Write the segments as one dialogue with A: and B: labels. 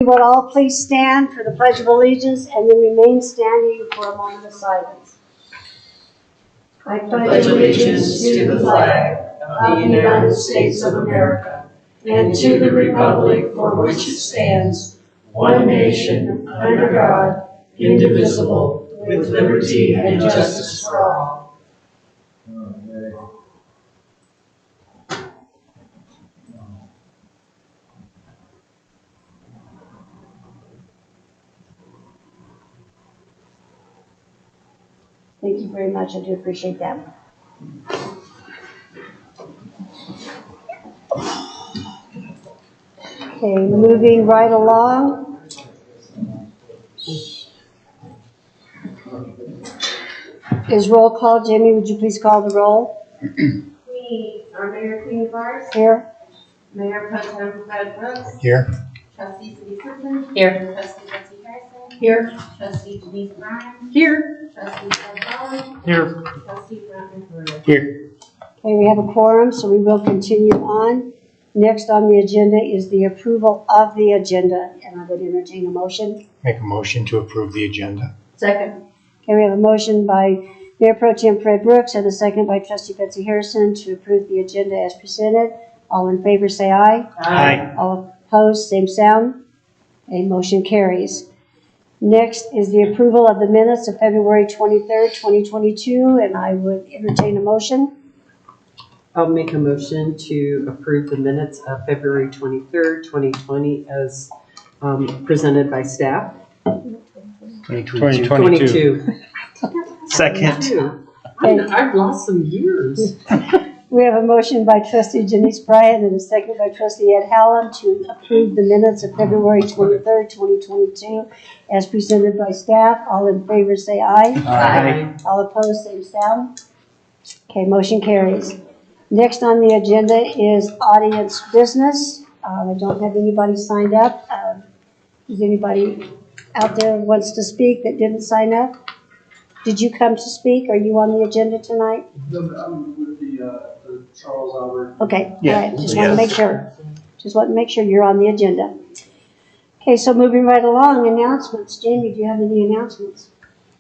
A: would all please stand for the Pledge of Allegiance and then remain standing for a moment of silence. I pledge allegiance to the flag of the United States of America and to the republic for which it stands, one nation, under God, indivisible, with liberty and justice for all. Thank you very much. I do appreciate that. Okay, moving right along. Is roll call. Jamie, would you please call the roll?
B: We are Mayor Queen Bars.
A: Here.
B: Mayor Pro Tem Fred Brooks.
C: Here.
B: Trustee Cindy Simpson.
D: Here.
B: Trustee Betsy Harrison.
D: Here.
B: Trustee Denise Bryan.
D: Here.
B: Trustee Fred Ballard.
C: Here.
B: Trustee Brandon Brewer.
C: Here.
A: Okay, we have a quorum, so we will continue on. Next on the agenda is the approval of the agenda, and I would entertain a motion.
C: Make a motion to approve the agenda.
D: Second.
A: Okay, we have a motion by Mayor Pro Tem Fred Brooks and a second by Trustee Betsy Harrison to approve the agenda as presented. All in favor say aye.
C: Aye.
A: All opposed, same sound. A motion carries. Next is the approval of the minutes of February 23rd, 2022, and I would entertain a motion.
D: I'll make a motion to approve the minutes of February 23rd, 2020 as presented by staff.
C: 2022. Second.
D: I've lost some years.
A: We have a motion by Trustee Denise Bryan and a second by Trustee Ed Hallam to approve the minutes of February 23rd, 2022 as presented by staff. All in favor say aye.
C: Aye.
A: All opposed, same sound. Okay, motion carries. Next on the agenda is audience business. I don't have anybody signed up. Is anybody out there who wants to speak that didn't sign up? Did you come to speak? Are you on the agenda tonight?
E: I'm with the Charles Albert.
A: Okay,
C: Yeah.
A: all right, just want to make sure. Just want to make sure you're on the agenda. Okay, so moving right along, announcements. Jamie, do you have any announcements?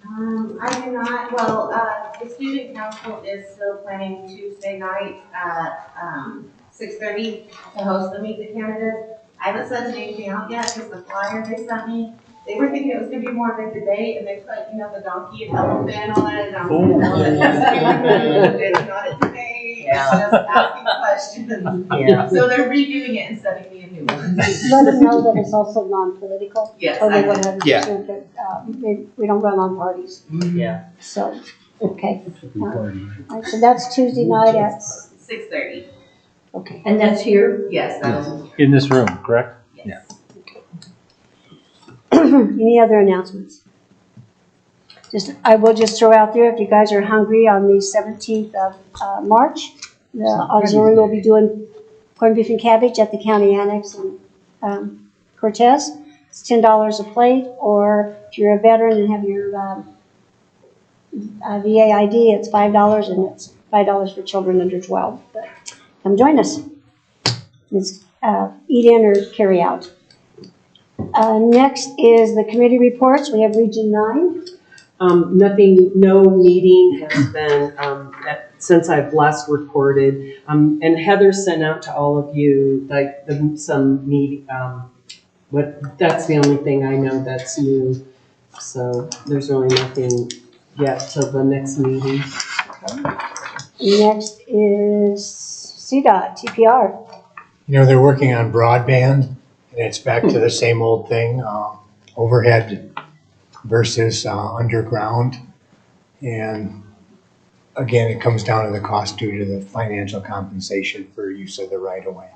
B: I do not. Well, the student council is still planning Tuesday night at 6:30 to host the Meet the Candidates. I haven't sent anything out yet because the flyer they sent me, they were thinking it was going to be more of a debate, and they put, the donkey and elephant on it, and I'm it's not a debate, it's just asking questions.
D: Yeah.
B: So they're redoing it and sending me a new one.
A: Let them know that it's also non-political.
B: Yes,
A: Totally
B: I did.
A: 100%, that we don't run on parties.
D: Yeah.
A: So, okay. All right, so that's Tuesday night at,
B: 6:30.
A: okay.
D: And that's here?
B: Yes, that was.
C: In this room, correct?
B: Yes.
A: Any other announcements? I will just throw out there, if you guys are hungry, on the 17th of March, the auxiliary will be doing corned beef and cabbage at the county annex in Cortez. It's $10 a plate, or if you're a veteran and have your VA ID, it's $5, and it's $5 for children under 12. But come join us. It's eat in or carry out. Next is the committee reports. We have Region 9.
D: Nothing, no meeting has been, since I've last reported. And Heather sent out to all of you, some meeting, that's the only thing I know that's new. So there's really nothing yet till the next meeting.
A: Next is CDOT, TPR.
C: They're working on broadband, and it's back to the same old thing, overhead versus underground. And again, it comes down to the cost due to the financial compensation for use of the right-of-way.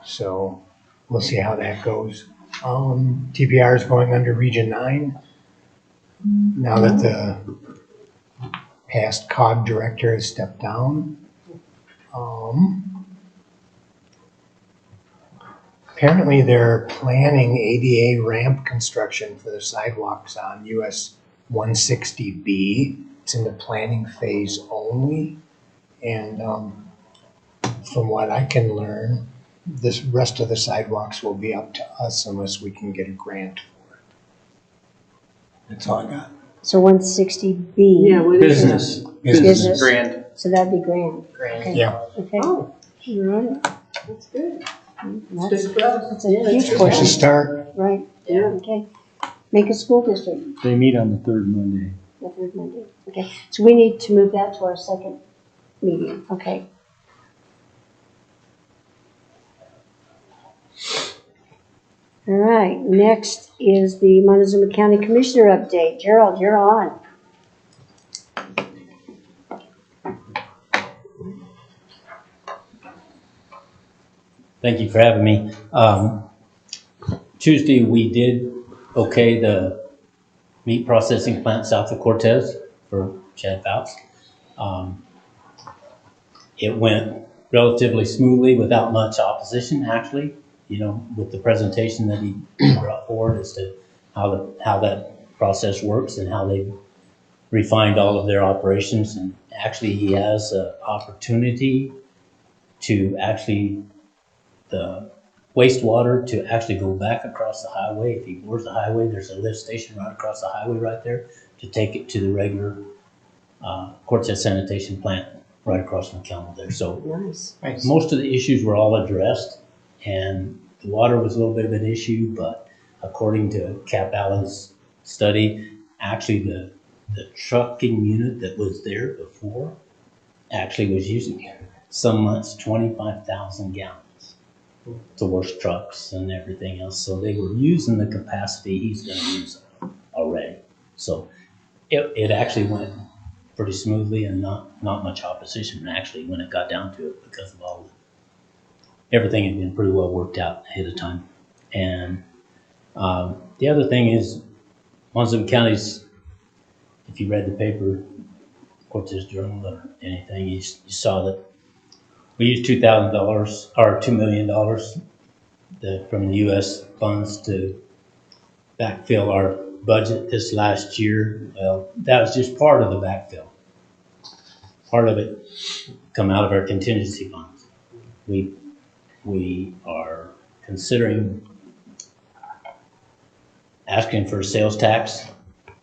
C: So we'll see how that goes. TPR is going under Region 9. Now that the past COG director has stepped down. Apparently they're planning ADA ramp construction for the sidewalks on US 160B. It's in the planning phase only. And from what I can learn, this rest of the sidewalks will be up to us unless we can get a grant for it. That's all I got.
A: So 160B.
D: Yeah, what is that?
F: Business.
A: Business.
F: Grand.
A: So that'd be grand. Okay.
C: Yeah.
A: Okay.
D: Oh,
A: All right.
D: that's good.
A: That's,
D: Big crowd.
A: that's a
D: Yeah,
A: huge
C: It's a
A: portion.
C: start.
A: Right.
D: Yeah.
A: Okay. Make a school district.
F: They meet on the third Monday.
A: The third Monday. Okay. So we need to move that to our second meeting. Okay. All right. Next is the Montezuma County Commissioner update. Gerald, you're on.
G: Thank you for having me. Tuesday, we did okay the meat processing plant south of Cortez for Chad Fouts. It went relatively smoothly without much opposition, actually, you know, with the presentation that he brought forward as to how that process works and how they refined all of their operations. And actually, he has an opportunity to actually the wastewater to actually go back across the highway. If he bores the highway, there's a lift station right across the highway right there to take it to the regular Cortez sanitation plant right across from Kelm there. So
A: Nice.
G: most of the issues were all addressed, and the water was a little bit of an issue, but according to Cap Allen's study, actually the trucking unit that was there before actually was using some months 25,000 gallons to wash trucks and everything else. So they were using the capacity he's going to use already. So it actually went pretty smoothly and not much opposition actually when it got down to it, because of everything had been pretty well worked out ahead of time. And the other thing is Montezuma County's, if you read the paper, Cortez Journal or anything, you saw that we used $2,000 or $2 million from the U.S. funds to backfill our budget this last year. Well, that was just part of the backfill. Part of it come out of our contingency funds. We are considering asking for a sales tax.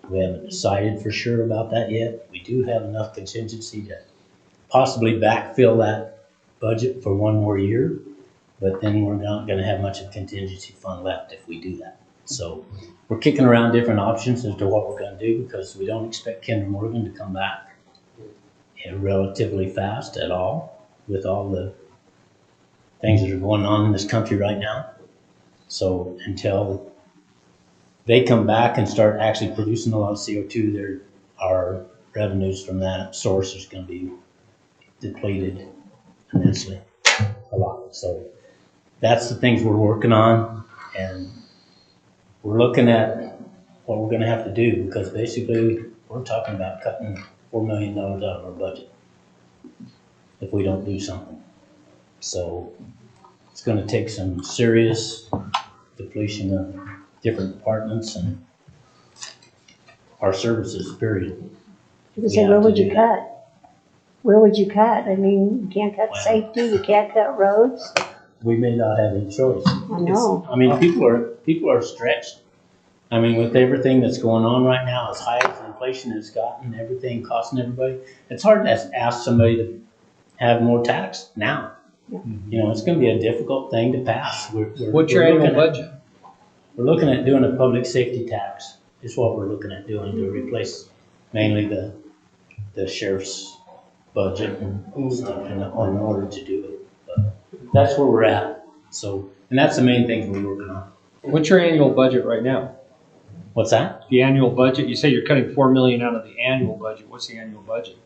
G: We haven't decided for sure about that yet. We do have enough contingency to possibly backfill that budget for one more year, but then we're not going to have much of a contingency fund left if we do that. So we're kicking around different options as to what we're going to do, because we don't expect Kinder Morgan to come back relatively fast at all with all the things that are going on in this country right now. So until they come back and start actually producing a lot of CO2, our revenues from that source is going to be depleted immensely, a lot. So that's the things we're working on, and we're looking at what we're going to have to do, because basically we're talking about cutting $4 million out of our budget if we don't do something. So it's going to take some serious depletion of different departments and our services, period.
A: So where would you cut? Where would you cut? I mean, you can't cut safety, you can't cut roads.
G: We may not have any choice.
A: I know.
G: I mean, people are stretched. I mean, with everything that's going on right now, as high as inflation has gotten, everything costing everybody, it's hard to ask somebody to have more tax now.
A: Yeah.
G: You know, it's going to be a difficult thing to pass.
F: What's your annual budget?
G: We're looking at doing a public safety tax. Is what we're looking at doing to replace mainly the sheriff's budget and stuff in order to do it. But that's where we're at. So, and that's the main thing we're working on.
F: What's your annual budget right now?
G: What's that?
F: The annual budget, you say you're cutting $4 million out of the annual budget. What's the annual budget?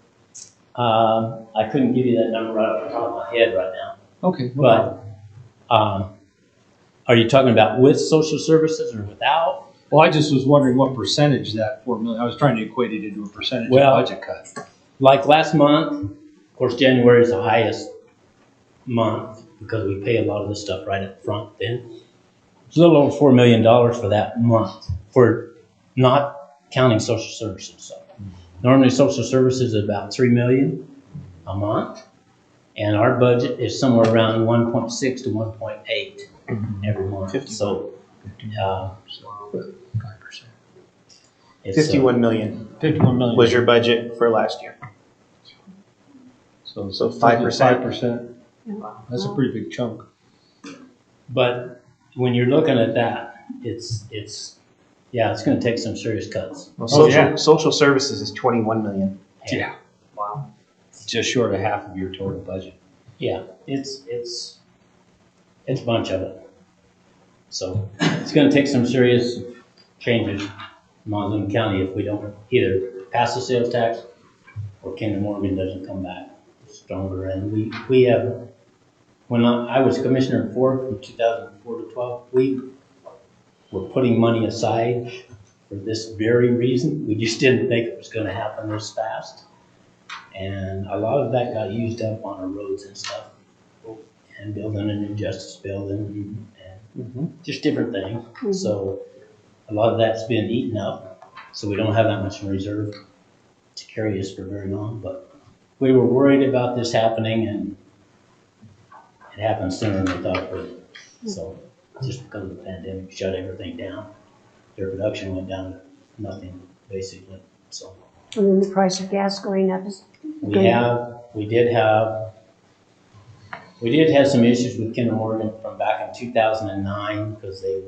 G: I couldn't give you that number right off the top of my head right now.
F: Okay.
G: But are you talking about with social services or without?
F: Well, I just was wondering what percentage that $4 million, I was trying to equate it into a percentage
G: Well,
F: of budget cut.
G: Like last month, of course, January is the highest month because we pay a lot of the stuff right up front then. It's a little over $4 million for that month, for not counting social services. So normally social services is about $3 million a month, And our budget is somewhere around 1.6 to 1.8 every month. So, it's,
H: 51 million
F: 51 million.
H: was your budget for last year.
F: So
H: 5%.
F: 5%. That's a pretty big chunk.
G: but when you're looking at that, it's gonna take some serious cuts.
H: Well,
F: Oh, yeah.
H: social services is 21 million.
F: Yeah. Wow. Just short of half of your total budget.
G: Yeah, it's a bunch of it. So it's gonna take some serious changes in Montgomery County if we don't either pass the sales tax or Kinder Morgan doesn't come back stronger. And we have, when I was commissioner for from 2004 to 12, we were putting money aside for this very reason. We just didn't think it was gonna happen this fast. And a lot of that got used up on our roads and stuff, and building a new justice building and just different things. So a lot of that's been eaten up, so we don't have that much in reserve to carry us for very long. But we were worried about this happening, and it happened sooner than we thought it would. So just because of the pandemic shut everything down, their production went down to nothing basically. So
A: And then the price of gas going up is.
G: we did have some issues with Kinder Morgan from back in 2009 because that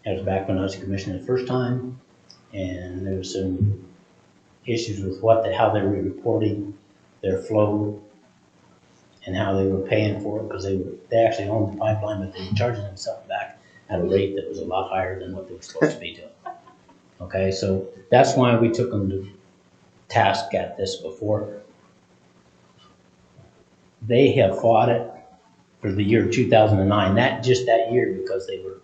G: was back when I was commissioner the first time, and there was some issues with how they were reporting their flow and how they were paying for it because they actually owned the pipeline, but they were charging themselves back at a rate that was a lot higher than what they were supposed to be doing. Okay, so that's why we took them to task at this before. They have fought it for the year 2009, that year, because they were,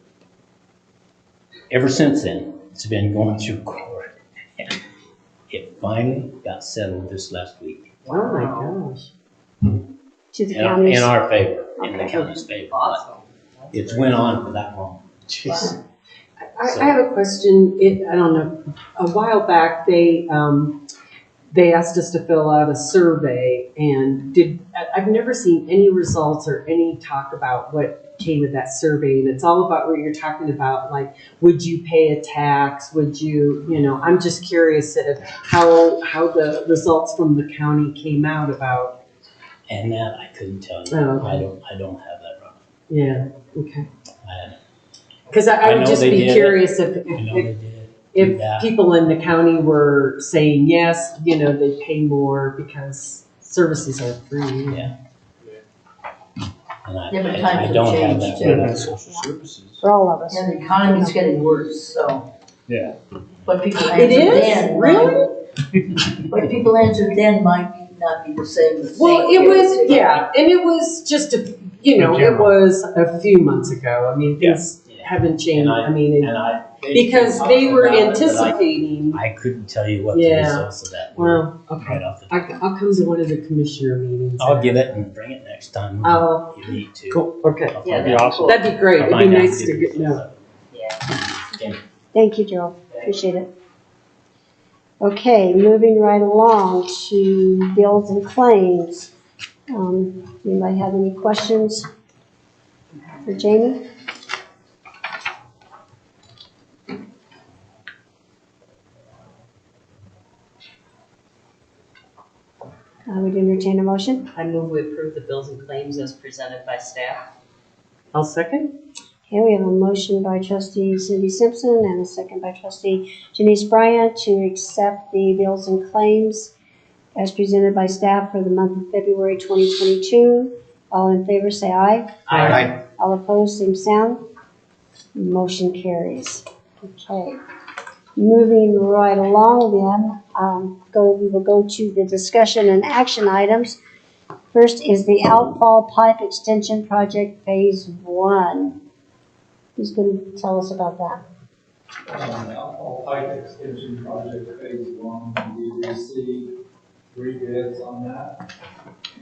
G: ever since then, it's been going through court. And it finally got settled this last week.
D: Oh my gosh.
A: To the counties.
G: In our favor, in the
A: Okay.
G: county's favor. But it's went on for that long.
H: Jeez.
D: I have a question. I don't know. A while back, they asked us to fill out a survey, and I've never seen any results or any talk about what came of that survey. And it's all about what you're talking about, like, would you pay a tax? Would you, I'm just curious of how the results from the county came out about.
G: And that I couldn't tell you.
D: Oh, okay.
G: I don't have that wrong.
D: Yeah. Okay.
G: I
D: Because I would
G: know
D: just
G: they
D: be
G: did.
D: curious
G: know they did. do
D: if
G: that.
D: people in the county were saying yes, they pay more because services are free.
G: Yeah. And
I: Yeah, but
G: I
I: times
G: don't
I: have
G: have that.
I: changed, too.
G: wrong.
F: Social services.
A: For all of us.
I: And the economy's getting worse, so
F: Yeah.
I: what people
D: It
I: answered
D: is?
I: then.
D: Really?
I: What people answered then might not be the same as.
D: Well, it was, yeah, and it was just it was a few months ago. I mean, things haven't changed. Because they were anticipating.
G: I couldn't tell you what the results of that were.
D: Well, okay.
G: Right off the top.
D: I'll come to one of the commissioner meetings.
G: I'll get it and bring it next time
D: Oh.
G: you need to.
D: Cool, okay.
G: I'll
I: Yeah,
G: find out.
D: That'd be great.
G: I'll
D: It'd be
G: find out
D: nice
G: and
D: to
G: get
D: get, know.
I: Yeah.
A: Thank you, Joe. Appreciate it. Okay, moving right along to bills and claims. Anybody have any questions for Jamie? I would entertain a motion.
J: I move we approve the bills and claims as presented by staff.
D: I'll second.
A: Okay, we have a motion by trustee Cindy Simpson and a second by trustee Janice Bryant to accept the bills and claims as presented by staff for the month of February 2022. All in favor, say aye.
H: Aye.
A: All opposed, same sound. Motion carries. Okay. Moving right along then, we will go to the discussion and action items. First is the outfall pipe extension project phase 1. Who's going to tell us about that?
E: Outfall pipe extension project phase 1, we received 3 bids on that.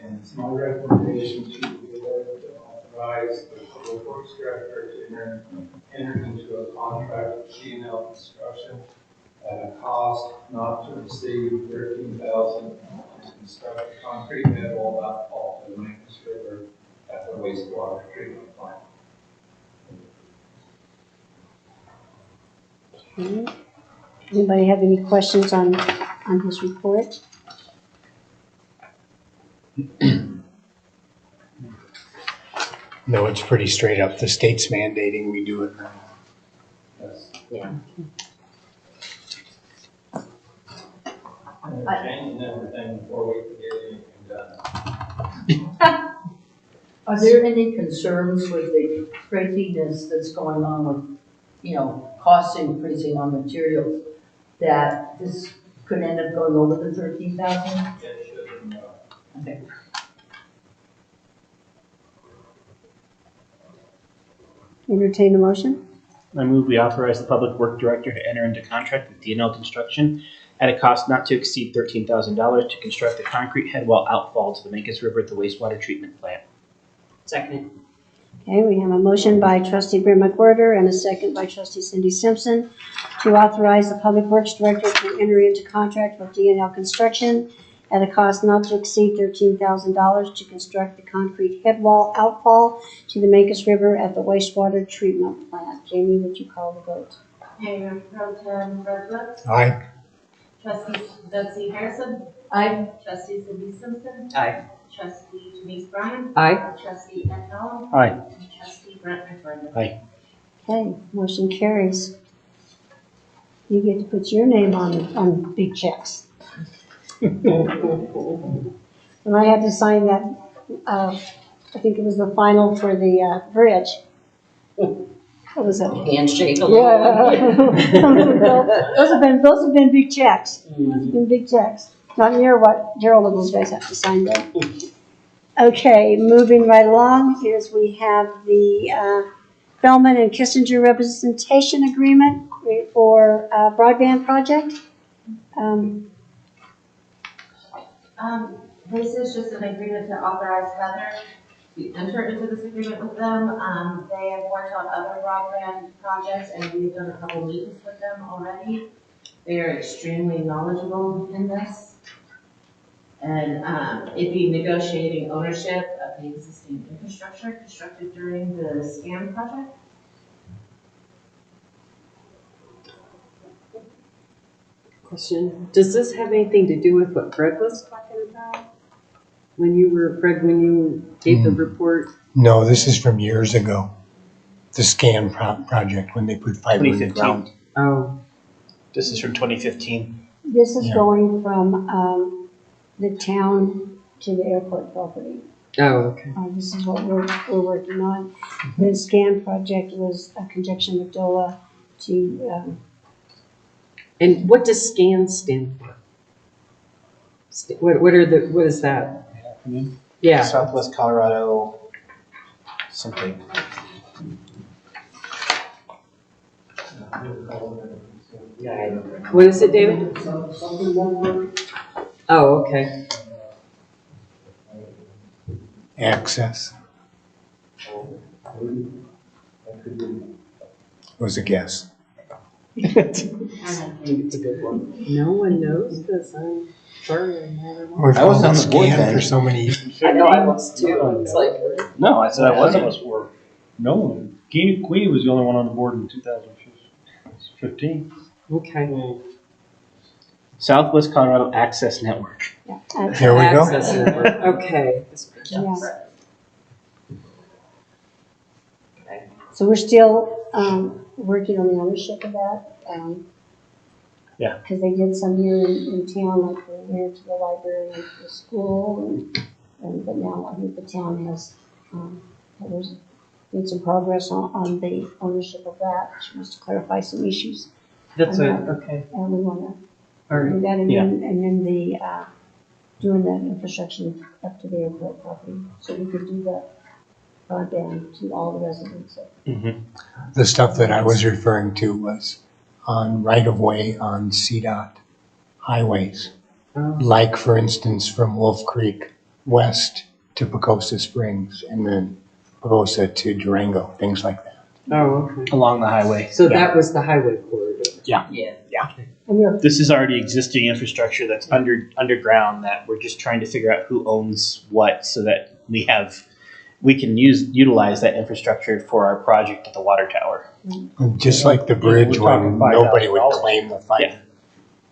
E: And it's my recommendation to the board to authorize the public works director to enter into a contract with G&L Construction at a cost not to exceed $13,000 to construct a concrete head wall outfall to the Mancos River at the wastewater treatment plant.
A: Okay. Anybody have any questions on his report?
C: No, it's pretty straight up. The state's mandating we do it now.
E: That's.
J: Yeah.
E: And they're changing everything before we can get anything done.
I: Are there any concerns with the craziness that's going on with, you know, costs increasing on materials, that this could end up going over the 13,000?
E: It shouldn't,
I: Okay.
A: Entertain a motion?
H: I move we authorize the Public Work Director to enter into contract with DNL Construction at a cost not to exceed $13,000 to construct a concrete head wall outfall to the Mancos River at the wastewater treatment plant.
J: Second.
A: Okay, we have a motion by trustee Brent McWhirter and a second by trustee Cindy Simpson to authorize the Public Works Director to enter into contract with DNL Construction at a cost not to exceed $13,000 to construct the concrete head wall outfall to the Mancos River at the wastewater treatment plant. Jamie, would you call the vote?
B: Mayor Pro Tem Fred Brooks,
C: Aye.
B: trustee Betsy Harrison,
I: I,
B: trustee Cindy Simpson,
J: Aye.
B: trustee Denise Bryan,
D: Aye.
B: trustee Ed Helm,
H: Aye.
B: and trustee Brent McFarland.
A: Okay, motion carries. You get to put your name on big checks. And I had to sign that, I think it was the final for the bridge. What was it?
I: handshake.
A: Yeah. Those have been big checks. Those have been big checks. Not near what Gerald and those guys have to sign though. Okay, moving right along, here's we have the Bellman and Kissinger representation agreement for broadband project.
B: This is just an agreement to authorize Heather to enter into this agreement with them. They have worked on other broadband projects and we've done a couple meetings with them already. They are extremely knowledgeable in this. And, it'd be negotiating ownership of the existing infrastructure constructed during the SCAN project.
D: Question, does this have anything to do with what Fred was talking about? When you gave the report?
C: No, this is from years ago. The SCAN project, when they put fiber in the
H: 2015.
C: ground.
D: Oh,
H: This is from 2015.
A: This is
C: Yeah.
A: going from the town to the airport property.
D: okay.
A: This is what we're working on. The SCAN project was a conjunction with DOLA to,
D: And what does SCAN stand for? What is that? Yeah,
H: Southwest Colorado something.
D: what is it, David? Oh, okay.
C: Access. Was a guess.
D: It's a good one. No one knows this, I'm sorry.
C: We've
H: I was
C: called
H: on the board
C: SCAN
H: then.
C: for so many years.
D: I know I was too, it's like,
H: No, I said I wasn't.
F: No one. Queenie was the only one on the board in 2015.
D: okay.
H: Southwest Colorado Access Network.
C: There we go.
D: Access network. Okay.
A: yeah. So we're still, working on the ownership of that.
H: Yeah.
A: Because they did some here in town, like they went to the library and to the school, but now I think the town has, there's made some progress on the ownership of that. She wants to clarify some issues,
D: That's it, okay.
A: and we want
D: All
A: to
D: right.
A: do that, and
H: Yeah.
A: then the, doing the infrastructure up to the airport property, so we could do the broadband to all the residents.
C: The stuff that I was referring to was on right-of-way on CDOT highways.
D: Oh,
C: Like, for instance, from Wolf Creek west to Pacosa Springs, and then Pacosa to Durango, things like that.
D: oh, okay.
H: Along the highway.
D: So
H: Yeah.
D: that was the highway corridor.
J: Yeah.
A: And you're,
H: This is already existing infrastructure that's underground that we're just trying to figure out who owns what so that we can utilize that infrastructure for our project at the water tower.
C: Just like the bridge
F: we're talking
C: when nobody would
F: $5,000.
C: claim the fight.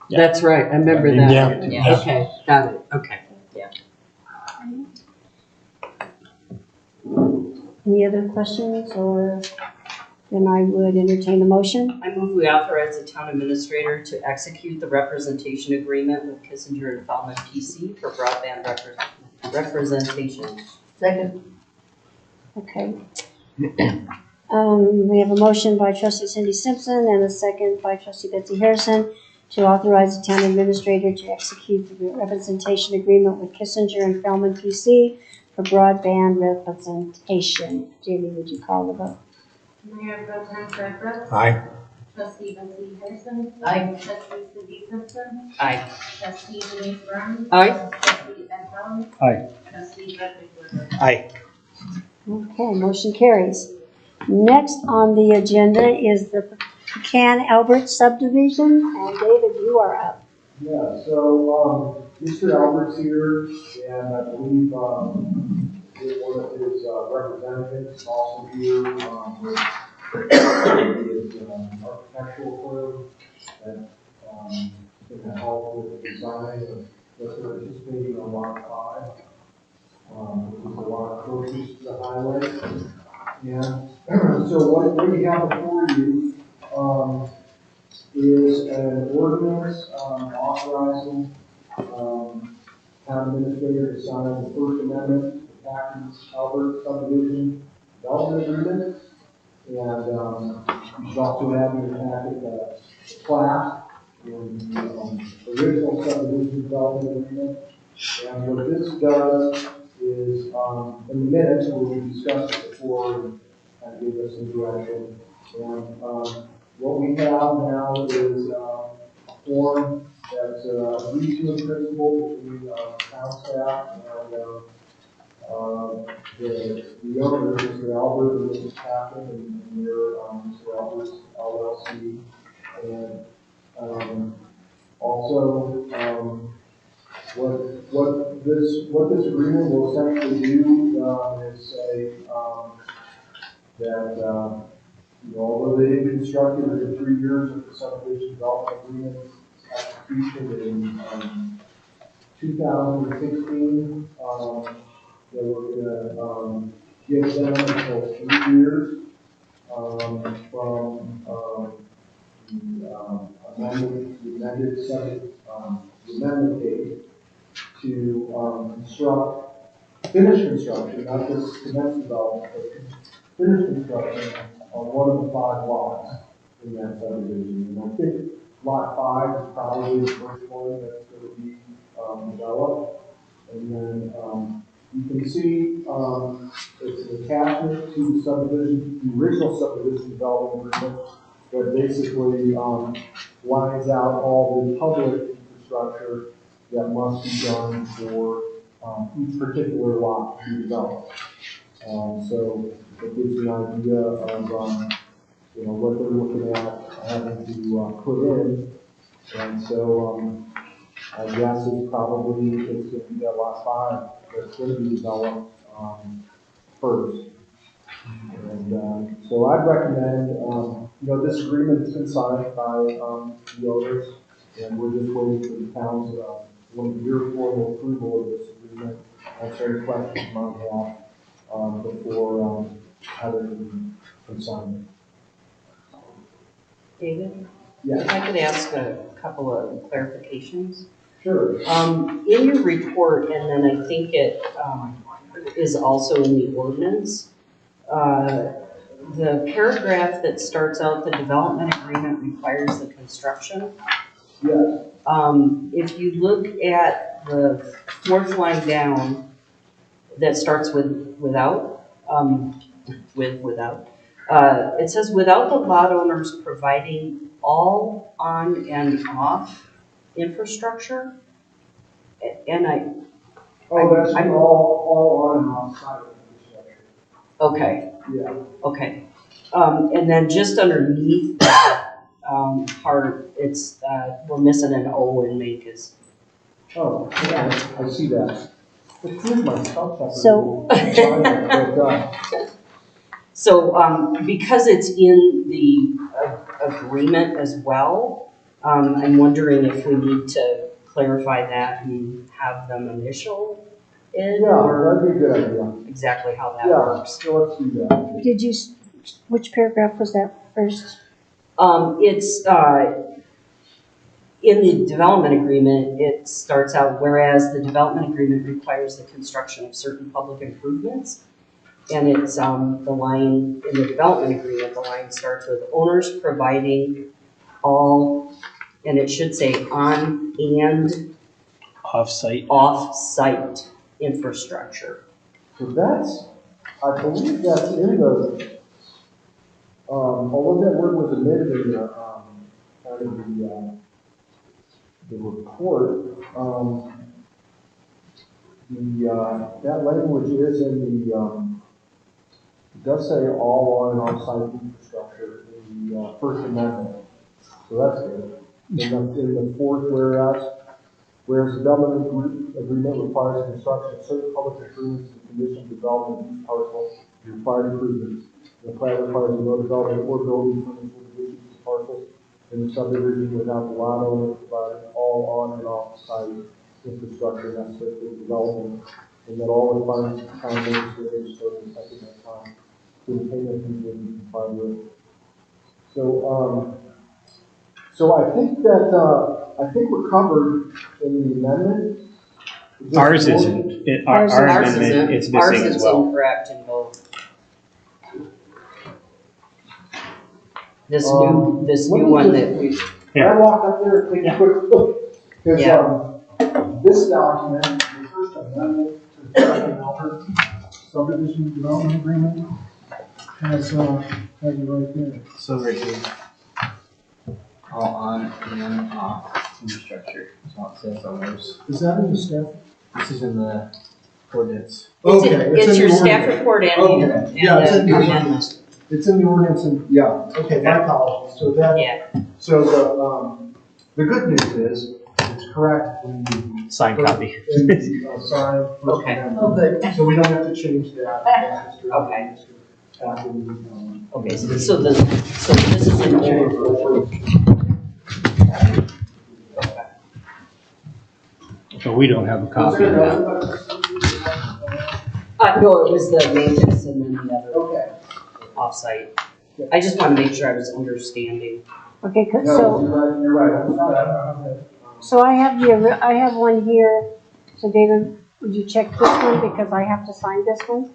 H: Yeah.
D: That's right, I remember that.
C: Yeah.
J: Yeah.
D: Okay, got it, okay.
A: any other questions, or then I would entertain a motion?
D: I move we authorize the town administrator to execute the representation agreement with Kissinger and Fallon PC for broadband representation.
I: Second,
A: Okay. We have a motion by trustee Cindy Simpson and a second by trustee Betsy Harrison to authorize the town administrator to execute the representation agreement with Kissinger and Fellman PC for broadband representation. Jamie, would you call the vote?
B: Mayor Pro Tem Fred Brooks.
C: Aye.
B: Trustee Betsy Harrison.
I: Aye.
B: Trustee Cindy Simpson.
D: Aye.
B: Trustee Denise Brown.
D: Aye.
B: Trustee Ed Helms.
F: Aye.
B: Trustee Frederick Whitmer.
H: Aye.
A: Okay, motion carries. Next on the agenda is the Pecan Albert subdivision, and David, you are up.
E: Yeah, so, Mr. Albert's here, and I believe, one of his representatives is also here, with his architectural firm that, can help with the design of what's participating on lot 5, which is a lot closest to the highway. And so what you have before you, is an ordinance authorizing town administrator to sign the First Amendment to the Packard Albert subdivision development agreement. And you should also have in your packet the plat and the original subdivision development agreement. And what this does is, in the minutes, where we discussed it before and gave us some direction. And what we have now is a form that's agreed to in principle between town staff and the owners, Mr. Albert and Mrs. Kaplan, and their Mr. Albert's LLC. And also, what this agreement will essentially do is say that although they didn't construct it within 3 years of the subdivision development agreement execution in 2016, they were going to give them until 3 years from the amendment date to finish construction, not just commence development, but finish construction on one of the 5 lots in that subdivision. And I think lot 5 is probably the first one that's going to be developed. And then you can see it's an attachment to the subdivision, the original subdivision development agreement that basically lines out all the public infrastructure that must be done for each particular lot to be developed. So it gives you an idea of what they're looking at having to put in. And so I guess it's going to be that lot 5 that's going to be developed first. And so I'd recommend, this agreement's been signed by the owners, and we're just waiting for the town's your formal approval of this agreement. Answer any questions you might have before having it signed.
D: David?
E: Yes.
D: If I could ask a couple of clarifications.
E: Sure.
D: In your report, and then I think it is also in the ordinance, the paragraph that starts out, the development agreement requires the construction.
E: Yes.
D: If you look at the 4th line down, that starts with without, it says without the lot owners providing all on and off infrastructure. And
E: That's all on and off site infrastructure.
D: okay,
E: Yeah.
D: okay. And then just underneath that, part, it's, we're missing an O in Mancos.
K: Oh, okay, I see that. It's in my stuff.
A: So-
D: So, because it's in the agreement as well, I'm wondering if we need to clarify that and have them initial it,
K: Yeah,
D: or
K: that'd be a good idea.
D: exactly how that
K: Yeah,
D: works.
K: so let's do that.
A: Did you, which paragraph was that first?
D: It's, in the development agreement, it starts out, whereas the development agreement requires the construction of certain public improvements. And it's, the line, in the development agreement, the line starts with owners providing all, and it should say on and
H: Off-site.
D: off-site infrastructure.
K: So that's, I believe that's in the, although that word was omitted in the, part of the report, that language is in the, it does say all on and off-site infrastructure in the, First Amendment. So that's good. In the fourth whereas the development agreement requires construction of certain public improvements and conditions of development of each parcel, required improvements. The plan requires no development or building permits for the additions to parcels in the subdivision without the lot owner providing all on and off-site infrastructure necessary for development, and that all requirements of town administrative code effective at time to obtain a fee will be complied with. So I think that, I think we're covered in the amendment.
H: Ours isn't. Our amendment, it's missing as
D: Ours
H: well.
D: is incorrect in both. This new one that we,
K: Can I walk up there and take a quick look? Because,
D: Yeah.
K: This document, the First Amendment to the Second Alter Subdivision Development Agreement, has it right there.
H: So right here. All on and off infrastructure. So it says on those.
K: Is that in the staff?
H: This is in the ordinance.
D: it's your staff report and
K: Okay. Yeah, it's in
D: the
K: the
D: amendment.
K: It's in the ordinance and, yeah, okay, my apologies. So that,
D: Yeah.
K: so the good news is, it's correct when you.
H: Signed copy.
K: In the, signed First
D: Okay.
K: Amendment.
I: Oh, good.
K: So we don't have to change that.
D: Okay.
K: After
D: Okay, so this is an older version.
F: So we don't have a copy of that.
D: No, it was the maintenance and then the other
K: Okay.
D: offsite. I just want to make sure I was understanding.
A: Okay,
K: No,
A: so,
K: you're right.
A: so I have one here. So David, would you check this one because I have to sign this one?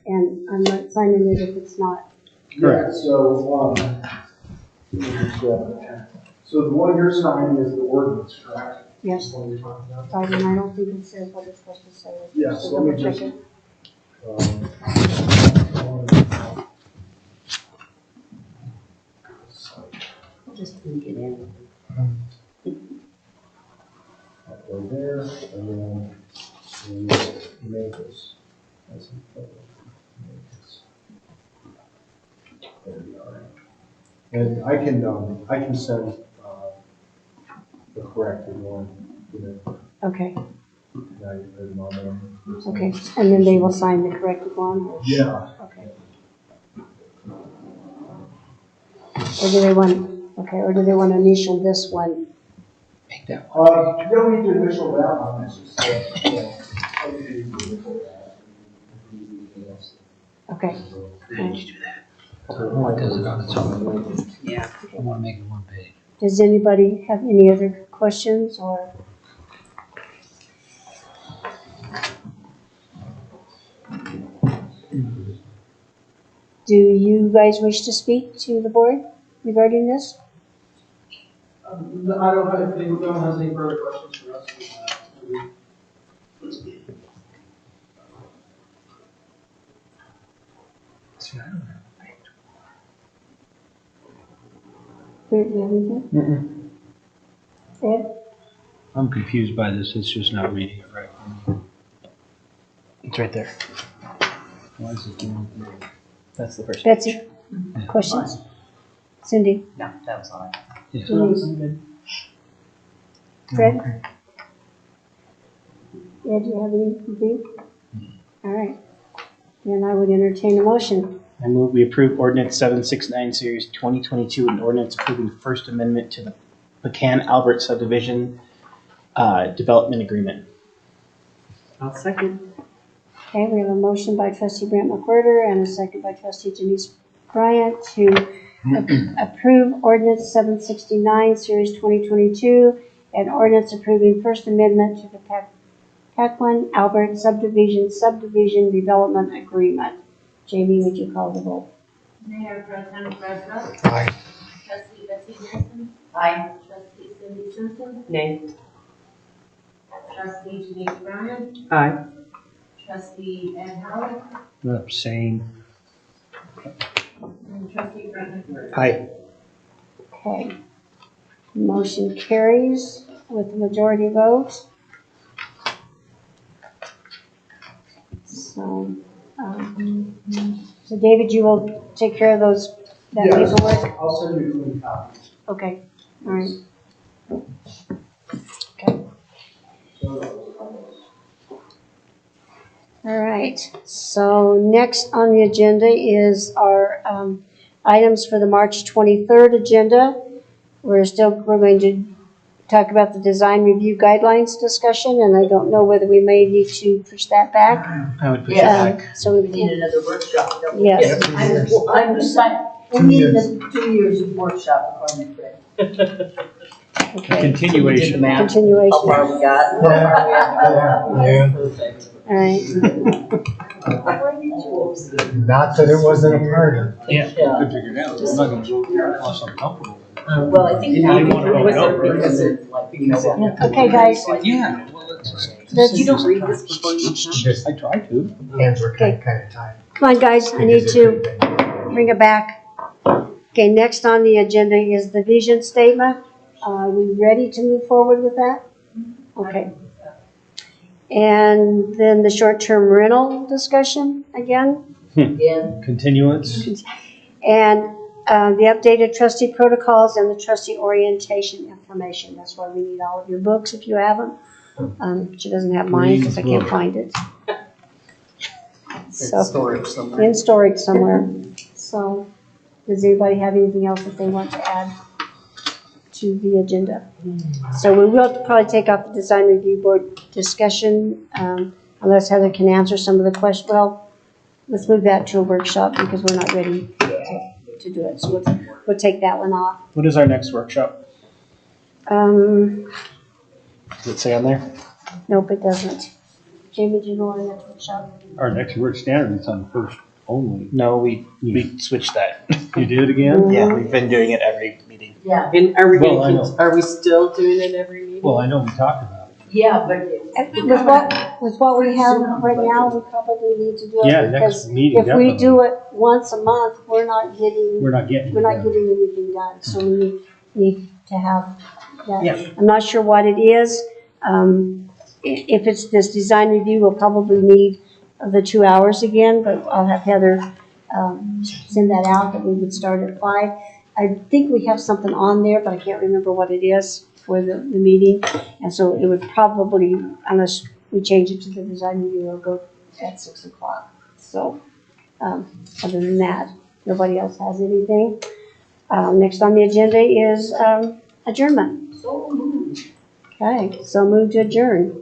A: And I'm not signing it if it's not.
K: Correct. So, so the one you're signing is the ordinance, correct?
A: Yes.
K: That's what you're talking about?
A: Sorry, and I don't think it says what it's supposed to say.
K: Yeah,
A: So
K: so let me
A: double check
K: just-
A: it.
D: I'll just link it in.
K: Go there, and then Mancos. That's in Mancos. There we are. And I can send, the corrected one,
A: Okay,
K: now you put it on there.
A: okay. And then they will sign the corrected one?
K: Yeah.
A: Okay. Or do they want to initial this one?
K: You don't need to initial that one, it's just, okay, you can initial that.
A: Okay.
F: Does it on its own.
D: Yeah.
F: I want to make it one page.
A: Does anybody have any other questions or? Do you guys wish to speak to the board regarding this?
E: I don't have, if anyone has any further questions for us.
F: See, I don't have a page.
A: Do you have anything? Ed?
F: I'm confused by this, it's just not reading it right.
H: It's right there.
F: Why is it doing?
H: That's the first.
A: Betsy, questions? Cindy?
J: No, that was all.
A: Denise? Fred? Yeah, do you have anything? All right. Then I would entertain a motion.
H: I move we approve ordinance 769 series 2022, an ordinance approving First Amendment to the Pecan Albert subdivision development agreement.
D: I'll second.
A: Okay, we have a motion by trustee Brent McWhirter and a second by trustee Denise Bryant to approve ordinance 769, series 2022, and ordinance approving First Amendment to the Pecan Albert subdivision development agreement. Jamie, would you call the roll?
B: Mayor Pro Tem Fresca.
C: Aye.
B: Trustee Betsy Harrison.
I: Aye.
B: Trustee Cindy Simpson.
D: Nay.
B: Trustee Denise Bryant.
D: Aye.
B: Trustee Ed Howard.
F: Abstain.
B: And trustee Brent McWhirter.
H: Aye.
A: Okay. Motion carries with a majority vote. So David, you will take care of that
K: Yes,
A: paperwork?
K: I'll send you clean copies.
A: Okay, all right. All right, so next on the agenda is our items for the March 23rd agenda. We're going to talk about the design review guidelines discussion, and I don't know whether we may need to push that back.
H: I would push
I: Yeah.
H: it back.
A: So
I: We need another workshop. don't we?
A: Yes.
I: I'm excited. We need the 2 years of workshop according to Fred.
A: Okay,
F: Continuation.
I: Did the math. How
A: continuation,
I: far we got? How far we have to go.
C: Yeah.
I: Perfect.
A: all right.
C: Not that it wasn't a murder.
I: Yeah.
F: Could figure it out. I'm not gonna vote unless I'm comfortable.
I: Well, I think
F: You
I: now
F: wanna
I: it was
F: vote no,
I: because of like, you know.
A: Okay, guys.
F: Yeah. Well, let's.
D: You don't read this before you come?
C: Just
F: I try to.
C: hands were kind of tied.
A: Come on, guys, I need to bring it back. Okay, next on the agenda is the vision statement. Are we ready to move forward with that? Okay. And then the short-term rental discussion again.
I: Again,
F: Continuance.
A: And the updated trustee protocols and the trustee orientation information. That's why we need all of your books if you have them. She doesn't have mine because I can't find it. So,
H: Storage somewhere.
A: in storage somewhere. So, does anybody have anything else that they want to add to the agenda? So we will probably take off the design review board discussion, unless Heather can answer some of the questions. Well, let's move that to a workshop because we're not ready to do it. So we'll take that one off.
H: What is our next workshop?
A: Nope,
H: Does it say on there?
A: it doesn't. Jamie, do you know our next workshop?
F: Our next word standard is on first only.
H: No, we switched that.
F: You did it again?
H: Yeah, we've been doing it every meeting.
I: yeah,
D: And are we
F: Well, I
D: gonna,
F: know.
D: are we still doing it every meeting?
F: Well, I know we talked about it.
I: yeah, but.
A: With what we have right now, we probably need to do it.
F: Yeah,
A: because
F: next meeting,
A: if we
F: definitely.
A: do it once a month, we're not getting
F: We're not getting.
A: anything done, so we need to have that.
H: Yeah.
A: I'm not sure what it is. If it's this design review, we'll probably need the 2 hours again, but I'll have Heather send that out, that we would start at 5. I think we have something on there, but I can't remember what it is for the meeting. And so it would probably, unless we change it to the design review, it'll go at 6 o'clock. So, other than that, nobody else has anything. Next on the agenda is adjournment.
I: So moved.
A: Okay, so move to adjourn.